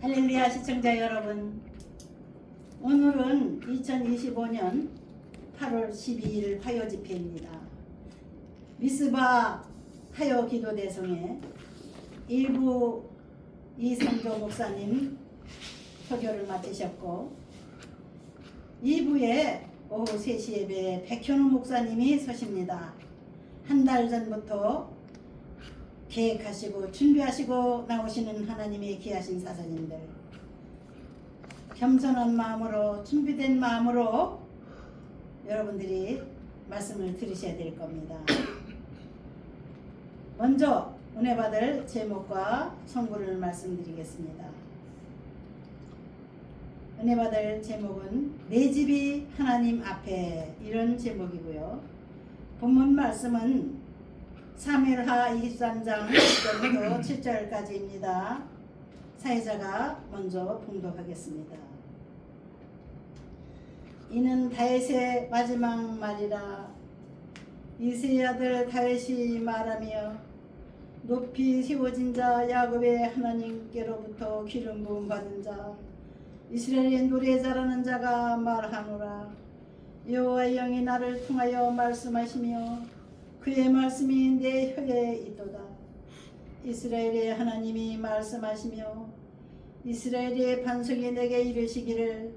할렐루야 시청자 여러분, 오늘은 2025년 8월 12일 화요 집회입니다. 미스바 화요 기도 대성에 일부 이성조 목사님 설교를 마치셨고 2부에 오후 3시 예배에 백현우 목사님이 서십니다. 한 달 전부터 계획하시고 준비하시고 나오시는 하나님의 귀하신 사사님들, 겸손한 마음으로 준비된 마음으로 여러분들이 말씀을 들으셔야 될 겁니다. 먼저 은혜 받을 제목과 선구를 말씀드리겠습니다. 은혜 받을 제목은 내 집이 하나님 앞에, 이런 제목이고요. 본문 말씀은 사무엘하 23장 1절부터 7절까지입니다. 사회자가 먼저 봉독하겠습니다. 이는 다윗의 마지막 말이라. 이새의 아들 다윗이 말하며 높이 세워진 자 야곱의 하나님께로부터 기름 부음 받은 자 이스라엘의 노래 잘하는 자가 말하노라. 여호와의 영이 나를 통하여 말씀하시며 그의 말씀이 내 혀에 있도다. 이스라엘의 하나님이 말씀하시며 이스라엘의 반석이 내게 이르시기를,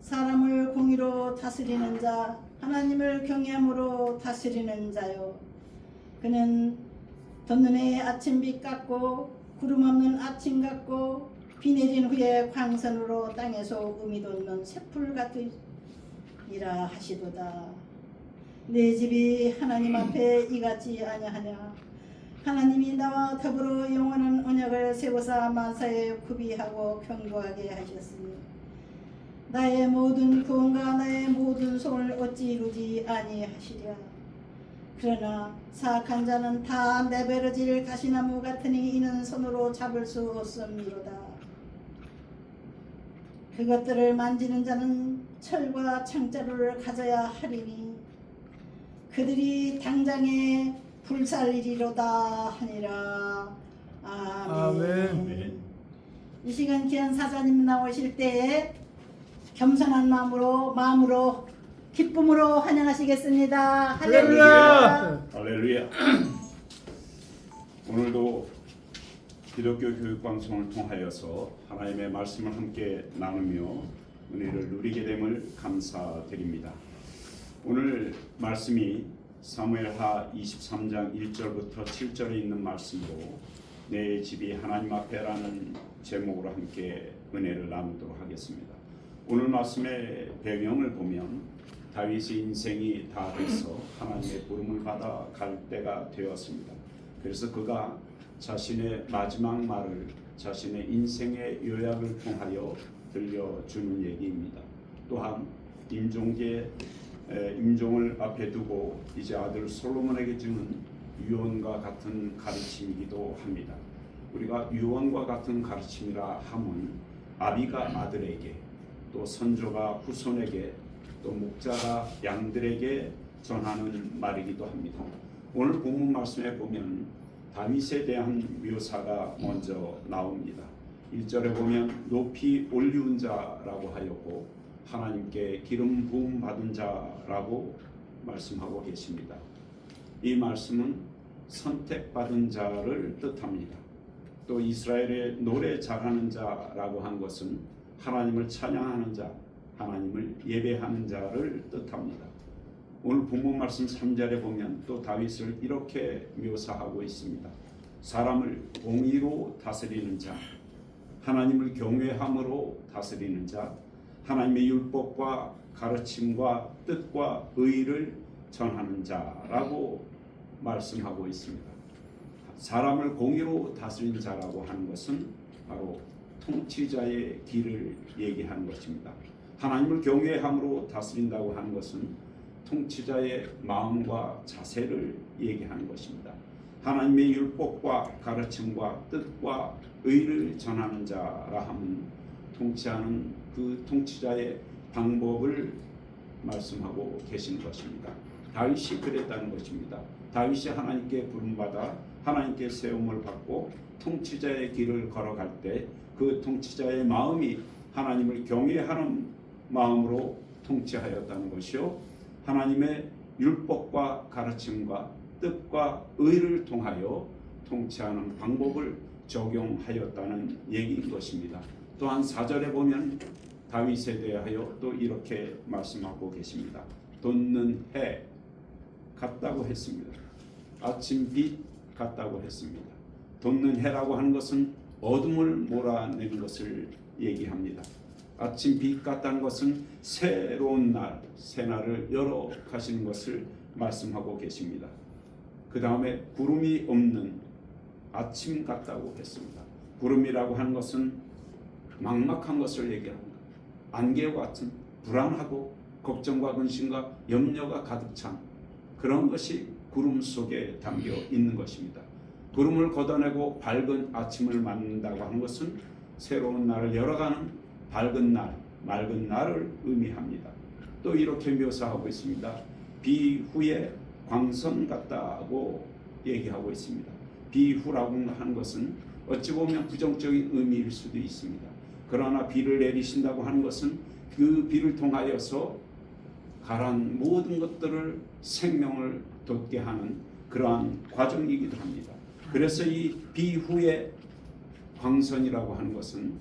사람을 공의로 다스리는 자, 하나님을 경외함으로 다스리는 자요, 그는 덧눈에 아침빛 같고 구름 없는 아침 같고 비 내린 후에 광선으로 땅에서 음이 돋는 새풀 같으리라 하시도다. 내 집이 하나님 앞에 이같이 아니하냐. 하나님이 나와 더불어 영원한 언약을 세우사 만사에 구비하고 견고하게 하셨으니 나의 모든 구원과 나의 모든 손을 어찌 이루지 아니하시랴. 그러나 사악한 자는 다 내버려질 가시나무 같으니 이는 손으로 잡을 수 없음이로다. 그것들을 만지는 자는 철과 창자루를 가져야 하리니 그들이 당장에 불살리리로다 하니라. 아멘. 아멘. 이 시간 귀한 사자님 나오실 때에 겸손한 마음으로 기쁨으로 환영하시겠습니다. 할렐루야. 할렐루야. 오늘도 기독교 교육방송을 통하여서 하나님의 말씀을 함께 나누며 은혜를 누리게 됨을 감사드립니다. 오늘 말씀이 사무엘하 23장 1절부터 7절에 있는 말씀으로 내 집이 하나님 앞에라는 제목으로 함께 은혜를 나누도록 하겠습니다. 오늘 말씀의 배경을 보면 다윗의 인생이 다 돼서 하나님의 부름을 받아 갈 때가 되었습니다. 그래서 그가 자신의 마지막 말을 자신의 인생의 요약을 통하여 들려주는 얘기입니다. 또한 임종을 앞에 두고 이제 아들 솔로몬에게 주는 유언과 같은 가르침이기도 합니다. 우리가 유언과 같은 가르침이라 함은 아비가 아들에게, 또 선조가 후손에게, 또 목자가 양들에게 전하는 말이기도 합니다. 오늘 본문 말씀에 보면 다윗에 대한 묘사가 먼저 나옵니다. 1절에 보면 높이 올리운 자라고 하였고 하나님께 기름 부음 받은 자라고 말씀하고 계십니다. 이 말씀은 선택받은 자를 뜻합니다. 또 이스라엘의 노래 잘하는 자라고 한 것은 하나님을 찬양하는 자, 하나님을 예배하는 자를 뜻합니다. 오늘 본문 말씀 3절에 보면 또 다윗을 이렇게 묘사하고 있습니다. 사람을 공의로 다스리는 자, 하나님을 경외함으로 다스리는 자, 하나님의 율법과 가르침과 뜻과 의를 전하는 자라고 말씀하고 있습니다. 사람을 공의로 다스리는 자라고 하는 것은 바로 통치자의 길을 얘기하는 것입니다. 하나님을 경외함으로 다스린다고 하는 것은 통치자의 마음과 자세를 얘기하는 것입니다. 하나님의 율법과 가르침과 뜻과 의를 전하는 자라 하면 통치하는 그 통치자의 방법을 말씀하고 계신 것입니다. 다윗이 그랬다는 것입니다. 다윗이 하나님께 부름받아 하나님께 세움을 받고 통치자의 길을 걸어갈 때 그 통치자의 마음이 하나님을 경외하는 마음으로 통치하였다는 것이요, 하나님의 율법과 가르침과 뜻과 의를 통하여 통치하는 방법을 적용하였다는 얘기인 것입니다. 또한 4절에 보면 다윗에 대하여 또 이렇게 말씀하고 계십니다. 돋는 해 같다고 했습니다. 아침 빛 같다고 했습니다. 돋는 해라고 하는 것은 어둠을 몰아내는 것을 얘기합니다. 아침 빛 같다는 것은 새로운 날, 새날을 열어 가시는 것을 말씀하고 계십니다. 그 다음에 구름이 없는 아침 같다고 했습니다. 구름이라고 하는 것은 막막한 것을 얘기합니다. 안개와 같은 불안하고 걱정과 근심과 염려가 가득 찬 그런 것이 구름 속에 담겨 있는 것입니다. 구름을 걷어내고 밝은 아침을 맞는다고 하는 것은 새로운 날을 열어가는 밝은 날, 맑은 날을 의미합니다. 또 이렇게 묘사하고 있습니다. 비 후에 광선 같다고 얘기하고 있습니다. 비후라고 하는 것은 어찌 보면 부정적인 의미일 수도 있습니다. 그러나 비를 내리신다고 하는 것은 그 비를 통하여서 가라앉은 모든 것들을 생명을 돋게 하는 그러한 과정이기도 합니다. 그래서 이 비후의 광선이라고 하는 것은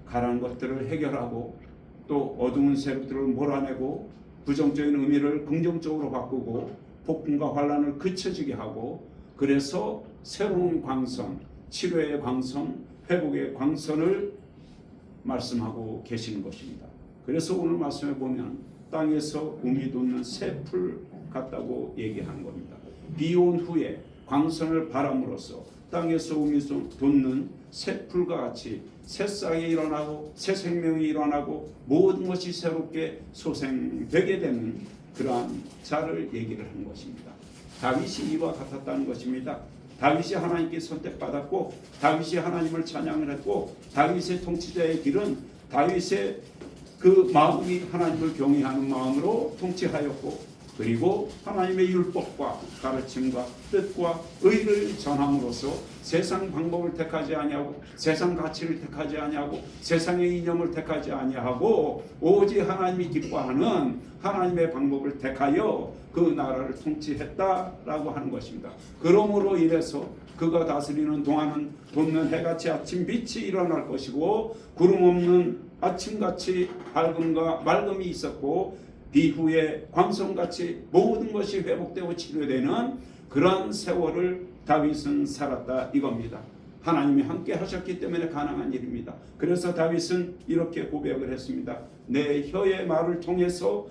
가라앉은 것들을 해결하고 또 어두운 세력들을 몰아내고 부정적인 의미를 긍정적으로 바꾸고 폭풍과 환란을 그쳐지게 하고, 그래서 새로운 광선, 치료의 광선, 회복의 광선을 말씀하고 계시는 것입니다. 그래서 오늘 말씀에 보면 땅에서 움이 돋는 새 풀 같다고 얘기하는 겁니다. 비 온 후에 광선을 바람으로써 땅에서 움이 돋는 새 풀과 같이 새싹이 일어나고 새 생명이 일어나고 모든 것이 새롭게 소생되게 되는 그러한 자를 얘기를 하는 것입니다. 다윗이 이와 같았다는 것입니다. 다윗이 하나님께 선택받았고 다윗이 하나님을 찬양을 했고 다윗의 통치자의 길은 다윗의 그 마음이 하나님을 경외하는 마음으로 통치하였고, 그리고 하나님의 율법과 가르침과 뜻과 의를 전함으로써 세상 방법을 택하지 아니하고 세상 가치를 택하지 아니하고 세상의 이념을 택하지 아니하고 오직 하나님이 기뻐하는 하나님의 방법을 택하여 그 나라를 통치했다라고 하는 것입니다. 그러므로 인해서 그가 다스리는 동안은 돋는 해같이 아침 빛이 일어날 것이고 구름 없는 아침같이 밝음과 맑음이 있었고 비후에 광선같이 모든 것이 회복되고 치료되는 그런 세월을 다윗은 살았다 이겁니다. 하나님이 함께 하셨기 때문에 가능한 일입니다. 그래서 다윗은 이렇게 고백을 했습니다. 내 혀의 말을 통해서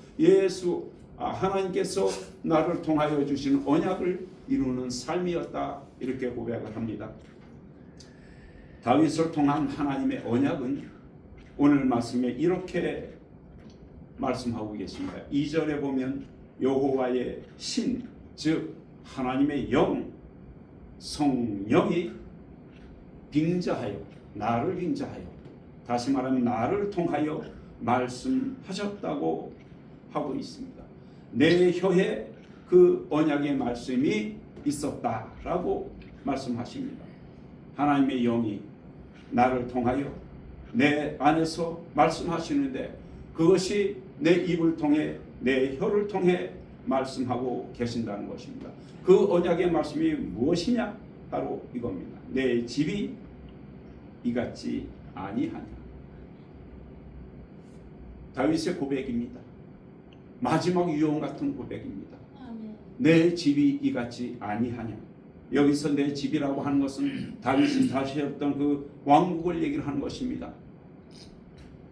하나님께서 나를 통하여 주신 언약을 이루는 삶이었다 이렇게 고백을 합니다. 다윗을 통한 하나님의 언약은 오늘 말씀에 이렇게 말씀하고 계십니다. 2절에 보면 여호와의 신, 즉 하나님의 영, 성령이 빙자하여 나를 빙자하여 다시 말하면 나를 통하여 말씀하셨다고 하고 있습니다. 내 혀에 그 언약의 말씀이 있었다라고 말씀하십니다. 하나님의 영이 나를 통하여 내 안에서 말씀하시는데 그것이 내 입을 통해 내 혀를 통해 말씀하고 계신다는 것입니다. 그 언약의 말씀이 무엇이냐? 바로 이겁니다. 내 집이 이같이 아니하냐. 다윗의 고백입니다. 마지막 유언 같은 고백입니다. 내 집이 이같이 아니하냐. 여기서 내 집이라고 하는 것은 다윗이 다스렸던 그 왕국을 얘기를 하는 것입니다.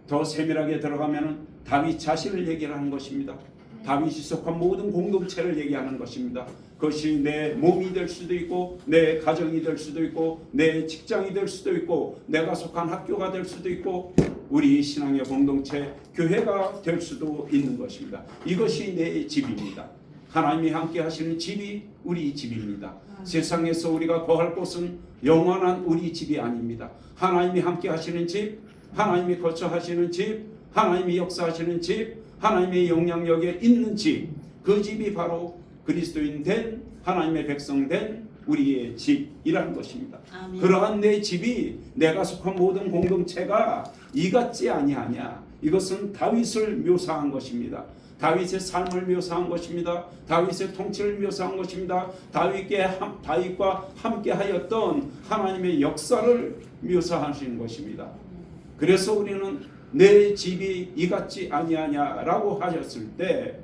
더 세밀하게 들어가면 다윗 자신을 얘기를 하는 것입니다. 다윗이 속한 모든 공동체를 얘기하는 것입니다. 그것이 내 몸이 될 수도 있고 내 가정이 될 수도 있고 내 직장이 될 수도 있고 내가 속한 학교가 될 수도 있고 우리 신앙의 공동체 교회가 될 수도 있는 것입니다. 이것이 내 집입니다. 하나님이 함께 하시는 집이 우리 집입니다. 세상에서 우리가 거할 곳은 영원한 우리 집이 아닙니다. 하나님이 함께 하시는 집, 하나님이 거처하시는 집, 하나님이 역사하시는 집, 하나님의 영향력에 있는 집, 그 집이 바로 그리스도인 된 하나님의 백성 된 우리의 집이라는 것입니다. 아멘. 그러한 내 집이 내가 속한 모든 공동체가 이같지 아니하냐. 이것은 다윗을 묘사한 것입니다. 다윗의 삶을 묘사한 것입니다. 다윗의 통치를 묘사한 것입니다. 다윗과 함께하였던 하나님의 역사를 묘사하신 것입니다. 그래서 우리는 내 집이 이같지 아니하냐라고 하셨을 때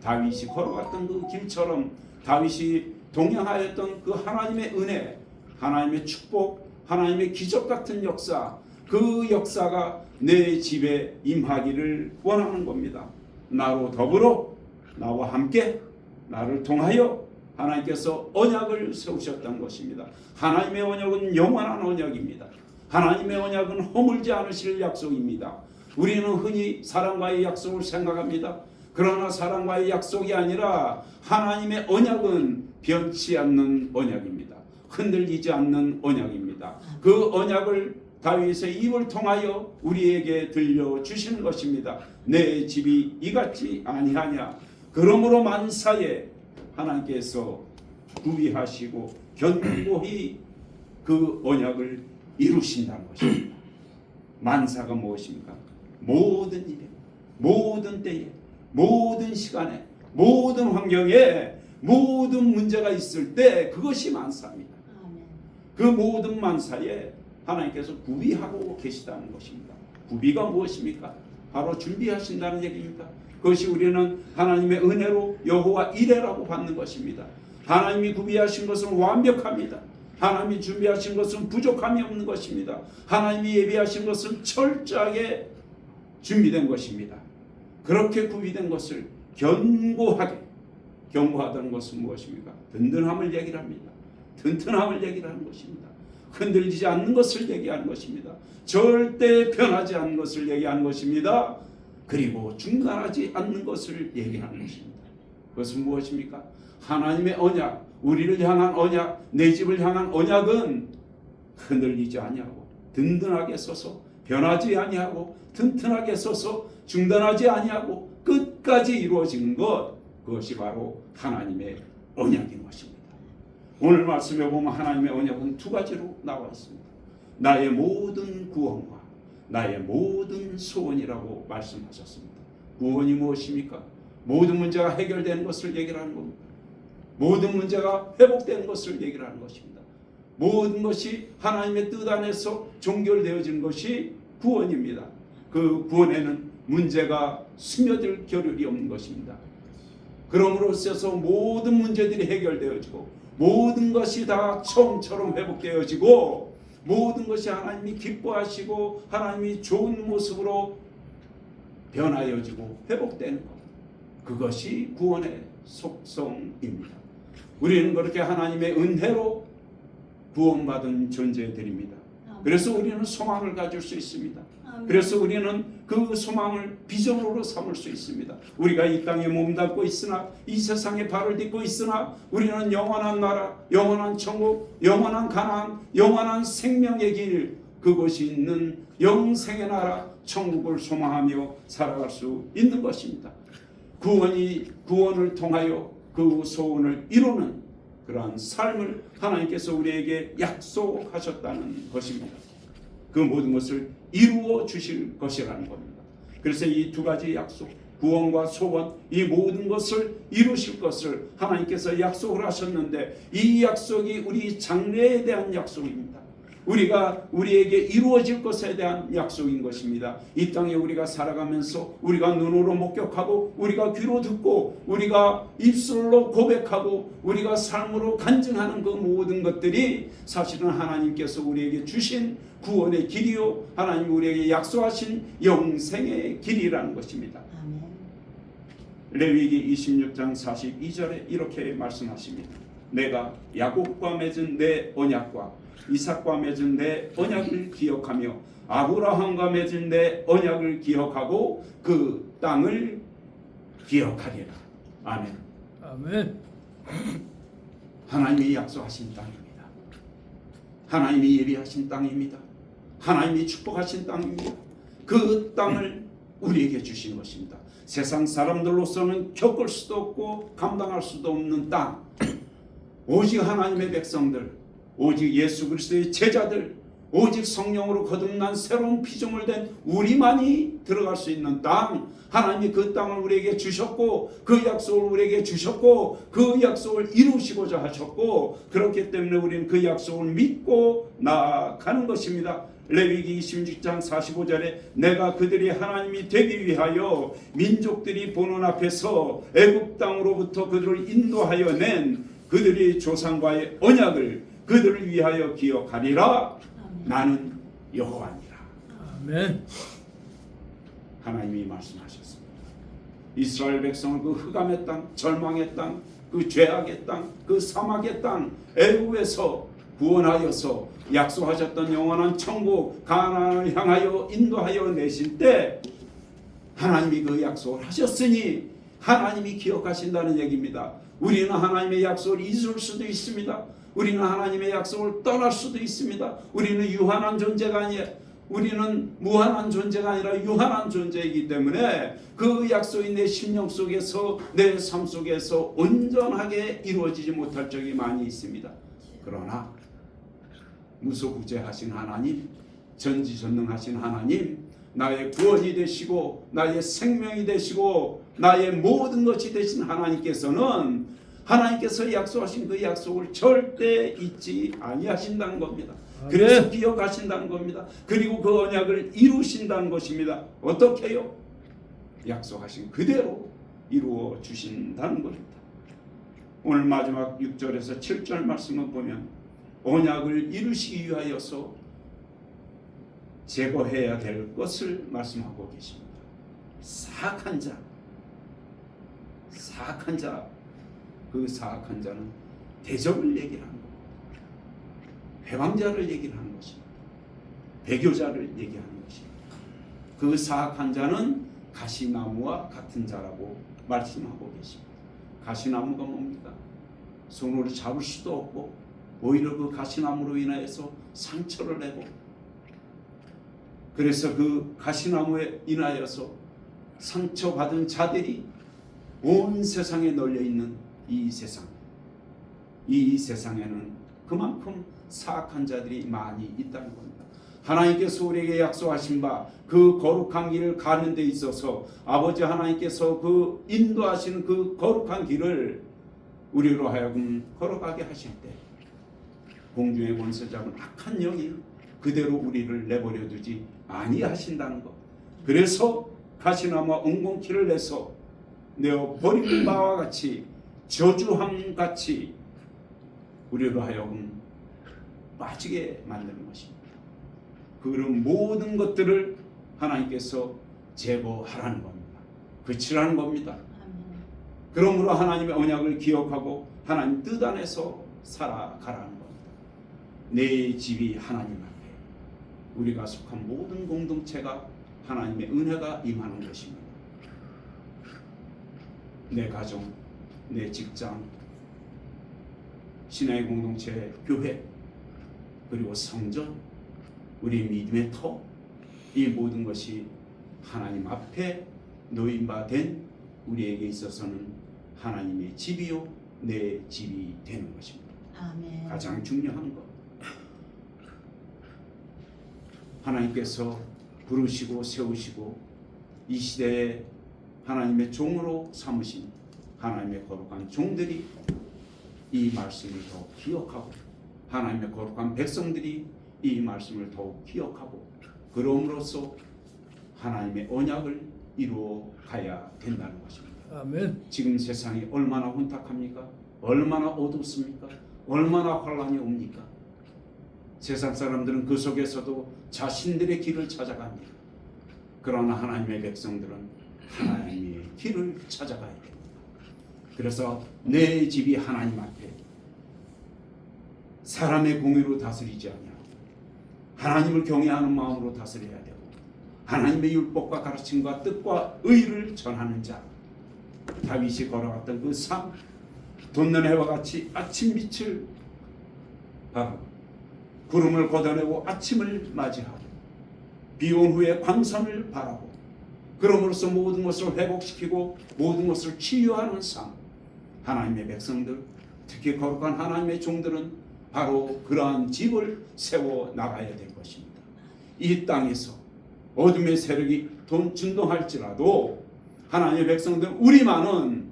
다윗이 걸어갔던 그 길처럼 다윗이 동행하였던 그 하나님의 은혜, 하나님의 축복, 하나님의 기적 같은 역사, 그 역사가 내 집에 임하기를 원하는 겁니다. 나로 더불어 나와 함께 나를 통하여 하나님께서 언약을 세우셨던 것입니다. 하나님의 언약은 영원한 언약입니다. 하나님의 언약은 허물지 않으실 약속입니다. 우리는 흔히 사람과의 약속을 생각합니다. 그러나 사람과의 약속이 아니라 하나님의 언약은 변치 않는 언약입니다. 흔들리지 않는 언약입니다. 그 언약을 다윗의 입을 통하여 우리에게 들려주시는 것입니다. 내 집이 이같지 아니하냐. 그러므로 만사에 하나님께서 구비하시고 견고히 그 언약을 이루신다는 것입니다. 만사가 무엇입니까? 모든 일에, 모든 때에, 모든 시간에, 모든 환경에 모든 문제가 있을 때 그것이 만사입니다. 그 모든 만사에 하나님께서 구비하고 계시다는 것입니다. 구비가 무엇입니까? 바로 준비하신다는 얘기입니다. 그것이 우리는 하나님의 은혜로 여호와 이레라고 받는 것입니다. 하나님이 구비하신 것은 완벽합니다. 하나님이 준비하신 것은 부족함이 없는 것입니다. 하나님이 예비하신 것은 철저하게 준비된 것입니다. 그렇게 구비된 것을 견고하다는 것은 무엇입니까? 든든함을 얘기를 합니다. 튼튼함을 얘기를 하는 것입니다. 흔들리지 않는 것을 얘기하는 것입니다. 절대 변하지 않는 것을 얘기하는 것입니다. 그리고 중단하지 않는 것을 얘기하는 것입니다. 그것은 무엇입니까? 하나님의 언약, 우리를 향한 언약, 내 집을 향한 언약은 흔들리지 아니하고 든든하게 서서 변하지 아니하고 튼튼하게 서서 중단하지 아니하고 끝까지 이루어지는 것, 그것이 바로 하나님의 언약인 것입니다. 오늘 말씀에 보면 하나님의 언약은 두 가지로 나와 있습니다. 나의 모든 구원과 나의 모든 소원이라고 말씀하셨습니다. 구원이 무엇입니까? 모든 문제가 해결되는 것을 얘기를 하는 겁니다. 모든 문제가 회복되는 것을 얘기를 하는 것입니다. 모든 것이 하나님의 뜻 안에서 종결되어지는 것이 구원입니다. 그 구원에는 문제가 스며들 겨를이 없는 것입니다. 그러므로써 모든 문제들이 해결되어지고 모든 것이 다 처음처럼 회복되어지고 모든 것이 하나님이 기뻐하시고 하나님이 좋은 모습으로 변하여지고 회복되는 것, 그것이 구원의 속성입니다. 우리는 그렇게 하나님의 은혜로 구원받은 존재들입니다. 그래서 우리는 소망을 가질 수 있습니다. 그래서 우리는 그 소망을 비전으로 삼을 수 있습니다. 우리가 이 땅에 몸담고 있으나 이 세상에 발을 딛고 있으나 우리는 영원한 나라, 영원한 천국, 영원한 가나안, 영원한 생명의 길, 그곳이 있는 영생의 나라 천국을 소망하며 살아갈 수 있는 것입니다. 구원을 통하여 그 소원을 이루는 그러한 삶을 하나님께서 우리에게 약속하셨다는 것입니다. 그 모든 것을 이루어 주실 것이라는 겁니다. 그래서 이 두 가지 약속, 구원과 소원, 이 모든 것을 이루실 것을 하나님께서 약속을 하셨는데 이 약속이 우리 장래에 대한 약속입니다. 우리에게 이루어질 것에 대한 약속인 것입니다. 이 땅에 우리가 살아가면서 우리가 눈으로 목격하고 우리가 귀로 듣고 우리가 입술로 고백하고 우리가 삶으로 간증하는 그 모든 것들이 사실은 하나님께서 우리에게 주신 구원의 길이요, 하나님 우리에게 약속하신 영생의 길이라는 것입니다. 아멘. 레위기 26장 42절에 이렇게 말씀하십니다. 내가 야곱과 맺은 내 언약과 이삭과 맺은 내 언약을 기억하며 아브라함과 맺은 내 언약을 기억하고 그 땅을 기억하리라. 아멘. 아멘. 하나님이 약속하신 땅입니다. 하나님이 예비하신 땅입니다. 하나님이 축복하신 땅입니다. 그 땅을 우리에게 주신 것입니다. 세상 사람들로서는 겪을 수도 없고 감당할 수도 없는 땅, 오직 하나님의 백성들, 오직 예수 그리스도의 제자들, 오직 성령으로 거듭난 새로운 피조물 된 우리만이 들어갈 수 있는 땅, 하나님이 그 땅을 우리에게 주셨고 그 약속을 우리에게 주셨고 그 약속을 이루시고자 하셨고, 그렇기 때문에 우리는 그 약속을 믿고 나아가는 것입니다. 레위기 26장 45절에 내가 그들이 하나님이 되기 위하여 민족들이 보는 앞에서 애굽 땅으로부터 그들을 인도하여 낸 그들의 조상과의 언약을 그들을 위하여 기억하리라. 나는 여호와니라. 아멘. 하나님이 말씀하셨습니다. 이스라엘 백성을 그 흑암의 땅, 절망의 땅, 그 죄악의 땅, 그 사막의 땅 애굽에서 구원하여서 약속하셨던 영원한 천국 가나안을 향하여 인도하여 내실 때 하나님이 그 약속을 하셨으니 하나님이 기억하신다는 얘기입니다. 우리는 하나님의 약속을 잊을 수도 있습니다. 우리는 하나님의 약속을 떠날 수도 있습니다. 우리는 유한한 존재가 아니라, 우리는 무한한 존재가 아니라 유한한 존재이기 때문에 그 약속이 내 심령 속에서, 내 삶 속에서 온전하게 이루어지지 못할 적이 많이 있습니다. 그러나 무소부재하신 하나님, 전지전능하신 하나님, 나의 구원이 되시고 나의 생명이 되시고 나의 모든 것이 되신 하나님께서는 하나님께서 약속하신 그 약속을 절대 잊지 아니하신다는 겁니다. 그래서 기억하신다는 겁니다. 그리고 그 언약을 이루신다는 것입니다. 어떻게요? 약속하신 그대로 이루어 주신다는 겁니다. 오늘 마지막 6절에서 7절 말씀을 보면 언약을 이루시기 위하여서 제거해야 될 것을 말씀하고 계십니다. 사악한 자, 그 사악한 자는 대적을 얘기를 하는 겁니다. 회방자를 얘기를 하는 것입니다. 배교자를 얘기하는 것입니다. 그 사악한 자는 가시나무와 같은 자라고 말씀하고 계십니다. 가시나무가 뭡니까? 손으로 잡을 수도 없고 오히려 그 가시나무로 인하여서 상처를 내고, 그래서 그 가시나무에 인하여서 상처받은 자들이 온 세상에 널려 있는 이 세상에는 그만큼 사악한 자들이 많이 있다는 겁니다. 하나님께서 우리에게 약속하신 바 그 거룩한 길을 가는 데 있어서 아버지 하나님께서 그 인도하시는 그 거룩한 길을 우리로 하여금 걸어가게 하실 때 공중의 권세 잡은 악한 영이 그대로 우리를 내버려 두지 아니하신다는 것. 그래서 가시나무와 엉겅퀴를 내서 내어 버린 바와 같이 저주함 같이 우리로 하여금 빠지게 만드는 것입니다. 그런 모든 것들을 하나님께서 제거하라는 겁니다. 그치라는 겁니다. 그러므로 하나님의 언약을 기억하고 하나님 뜻 안에서 살아가라는 겁니다. 내 집이 하나님 앞에, 우리가 속한 모든 공동체가 하나님의 은혜가 임하는 것입니다. 내 가정, 내 직장, 신앙의 공동체, 교회, 그리고 성전, 우리 믿음의 터, 이 모든 것이 하나님 앞에 놓인 바 된 우리에게 있어서는 하나님의 집이요 내 집이 되는 것입니다. 아멘. 가장 중요한 것, 하나님께서 부르시고 세우시고 이 시대에 하나님의 종으로 삼으신 하나님의 거룩한 종들이 이 말씀을 더욱 기억하고, 하나님의 거룩한 백성들이 이 말씀을 더욱 기억하고, 그럼으로써 하나님의 언약을 이루어 가야 된다는 것입니다. 아멘. 지금 세상이 얼마나 혼탁합니까? 얼마나 어둡습니까? 얼마나 혼란이 옵니까? 세상 사람들은 그 속에서도 자신들의 길을 찾아갑니다. 그러나 하나님의 백성들은 하나님의 길을 찾아가야 됩니다. 그래서 내 집이 하나님 앞에 사람의 공의로 다스리지 아니하고 하나님을 경외하는 마음으로 다스려야 되고, 하나님의 율법과 가르침과 뜻과 의를 전하는 자, 다윗이 걸어갔던 그 삶, 돋는 해와 같이 아침 빛을 바라고 구름을 걷어내고 아침을 맞이하고 비온 후에 광선을 바라고, 그럼으로써 모든 것을 회복시키고 모든 것을 치유하는 삶, 하나님의 백성들, 특히 거룩한 하나님의 종들은 바로 그러한 집을 세워 나가야 될 것입니다. 이 땅에서 어둠의 세력이 진동할지라도 하나님의 백성들, 우리만은,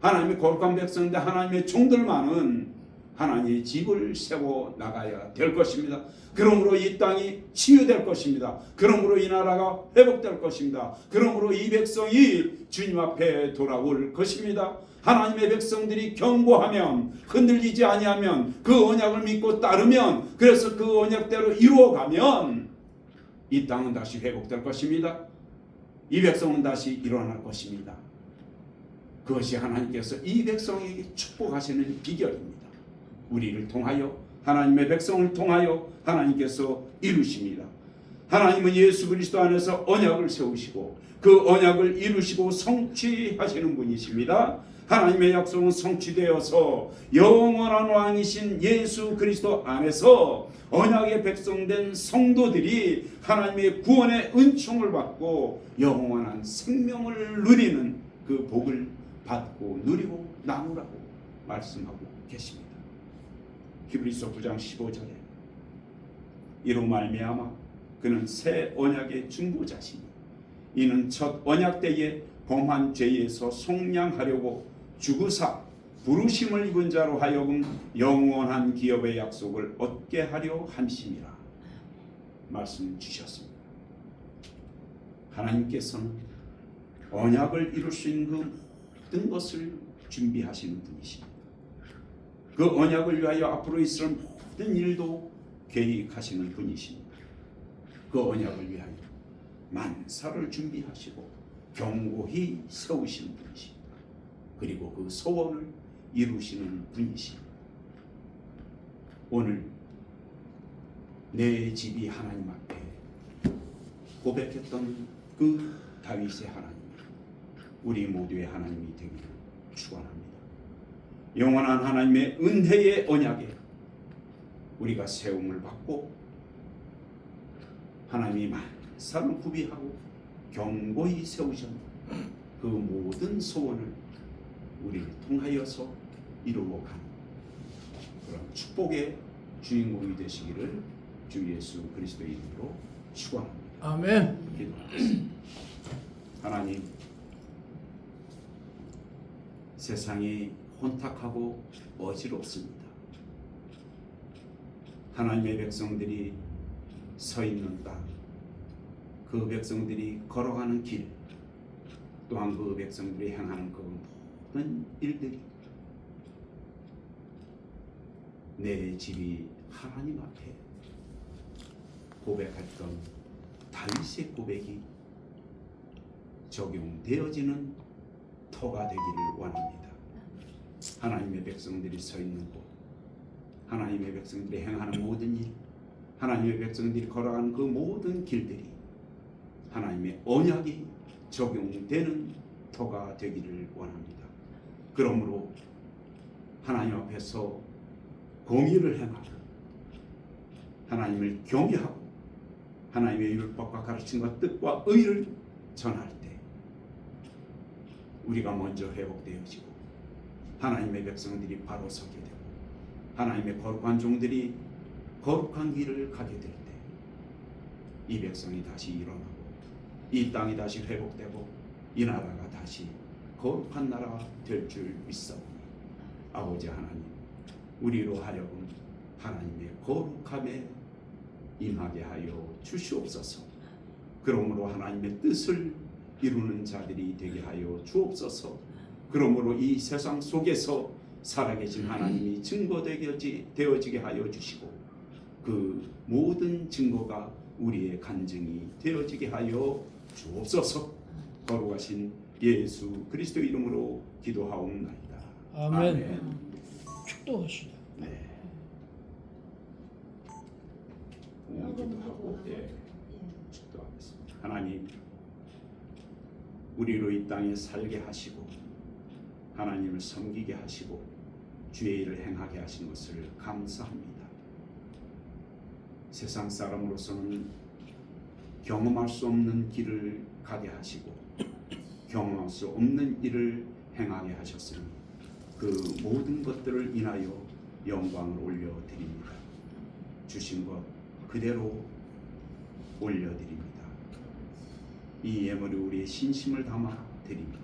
하나님의 거룩한 백성들, 하나님의 종들만은 하나님의 집을 세워 나가야 될 것입니다. 그러므로 이 땅이 치유될 것입니다. 그러므로 이 나라가 회복될 것입니다. 그러므로 이 백성이 주님 앞에 돌아올 것입니다. 하나님의 백성들이 견고하면, 흔들리지 아니하면, 그 언약을 믿고 따르면, 그래서 그 언약대로 이루어가면 이 땅은 다시 회복될 것입니다. 이 백성은 다시 일어날 것입니다. 그것이 하나님께서 이 백성에게 축복하시는 비결입니다. 우리를 통하여, 하나님의 백성을 통하여 하나님께서 이루십니다. 하나님은 예수 그리스도 안에서 언약을 세우시고 그 언약을 이루시고 성취하시는 분이십니다. 하나님의 약속은 성취되어서 영원한 왕이신 예수 그리스도 안에서 언약의 백성된 성도들이 하나님의 구원의 은총을 받고 영원한 생명을 누리는 그 복을 받고 누리고 나누라고 말씀하고 계십니다. 히브리서 9장 15절에 이로 말미암아 그는 새 언약의 중보자시니 이는 첫 언약 때에 범한 죄에서 속량하려고 죽으사 부르심을 입은 자로 하여금 영원한 기업의 약속을 얻게 하려 함심이라 말씀 주셨습니다. 하나님께서는 언약을 이룰 수 있는 그 모든 것을 준비하시는 분이십니다. 그 언약을 위하여 앞으로 있을 모든 일도 계획하시는 분이십니다. 그 언약을 위하여 만사를 준비하시고 견고히 세우시는 분이십니다. 그리고 그 소원을 이루시는 분이십니다. 오늘 내 집이 하나님 앞에 고백했던 그 다윗의 하나님, 우리 모두의 하나님이 되기를 축원합니다. 영원한 하나님의 은혜의 언약에 우리가 세움을 받고 하나님이 만사를 구비하고 견고히 세우신 그 모든 소원을 우리를 통하여서 이루어가는 그런 축복의 주인공이 되시기를 주 예수 그리스도의 이름으로 축원합니다. 아멘. 기도하겠습니다. 하나님, 세상이 혼탁하고 어지럽습니다. 하나님의 백성들이 서 있는 땅, 그 백성들이 걸어가는 길, 또한 그 백성들이 행하는 그 모든 일들이 내 집이 하나님 앞에 고백했던 다윗의 고백이 적용되어지는 터가 되기를 원합니다. 하나님의 백성들이 서 있는 곳, 하나님의 백성들이 행하는 모든 일, 하나님의 백성들이 걸어가는 그 모든 길들이 하나님의 언약이 적용되는 터가 되기를 원합니다. 그러므로 하나님 앞에서 공의를 행하고 하나님을 경외하고 하나님의 율법과 가르침과 뜻과 의를 전할 때 우리가 먼저 회복되어지고 하나님의 백성들이 바로 서게 되고 하나님의 거룩한 종들이 거룩한 길을 가게 될 때 이 백성이 다시 일어나고 이 땅이 다시 회복되고 이 나라가 다시 거룩한 나라가 될 줄 믿사오니 아버지 하나님, 우리로 하여금 하나님의 거룩함에 임하게 하여 주시옵소서. 그러므로 하나님의 뜻을 이루는 자들이 되게 하여 주옵소서. 그러므로 이 세상 속에서 살아계신 하나님이 증거되어지게 하여 주시고 그 모든 증거가 우리의 간증이 되어지게 하여 주옵소서. 거룩하신 예수 그리스도 이름으로 기도하옵나이다. 아멘. 축도하시다. 네. 기도하고 축도하겠습니다. 하나님, 우리로 이 땅에 살게 하시고 하나님을 섬기게 하시고 주의 일을 행하게 하신 것을 감사합니다. 세상 사람으로서는 경험할 수 없는 길을 가게 하시고 경험할 수 없는 일을 행하게 하셨으니 그 모든 것들을 인하여 영광을 올려드립니다. 주신 것 그대로 올려드립니다. 이 예물이 우리의 신심을 담아 드립니다.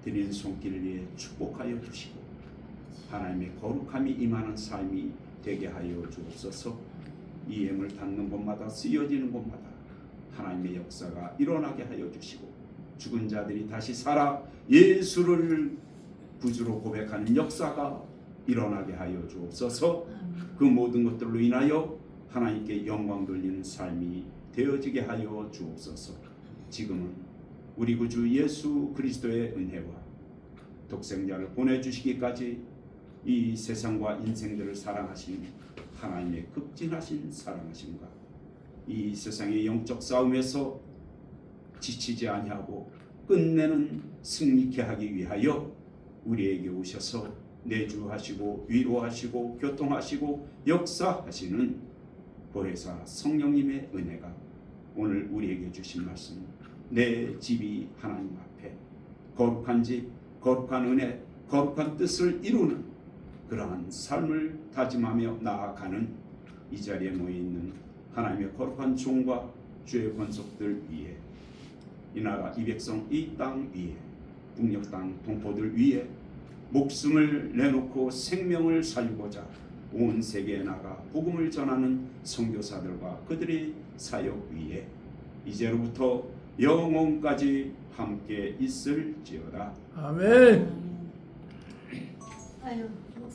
드리는 손길 위에 축복하여 주시고 하나님의 거룩함이 임하는 삶이 되게 하여 주옵소서. 이 예물 닿는 곳마다 쓰여지는 곳마다 하나님의 역사가 일어나게 하여 주시고 죽은 자들이 다시 살아 예수를 구주로 고백하는 역사가 일어나게 하여 주옵소서. 그 모든 것들로 인하여 하나님께 영광 돌리는 삶이 되어지게 하여 주옵소서. 지금은 우리 구주 예수 그리스도의 은혜와 독생자를 보내주시기까지 이 세상과 인생들을 사랑하신 하나님의 극진하신 사랑하심과 이 세상의 영적 싸움에서 지치지 아니하고 끝내는 승리케 하기 위하여 우리에게 오셔서 내주하시고 위로하시고 교통하시고 역사하시는 보혜사 성령님의 은혜가 오늘 우리에게 주신 말씀, 내 집이 하나님 앞에 거룩한 집, 거룩한 은혜, 거룩한 뜻을 이루는 그러한 삶을 다짐하며 나아가는 이 자리에 모여있는 하나님의 거룩한 종과 주의 권속들 위에, 이 나라 이 백성 이 땅 위에, 북녘 땅 동포들 위에 목숨을 내놓고 생명을 살리고자 온 세계에 나가 복음을 전하는 선교사들과 그들의 사역 위에 이제로부터 영원까지 함께 있을지어다. 아멘. 아유.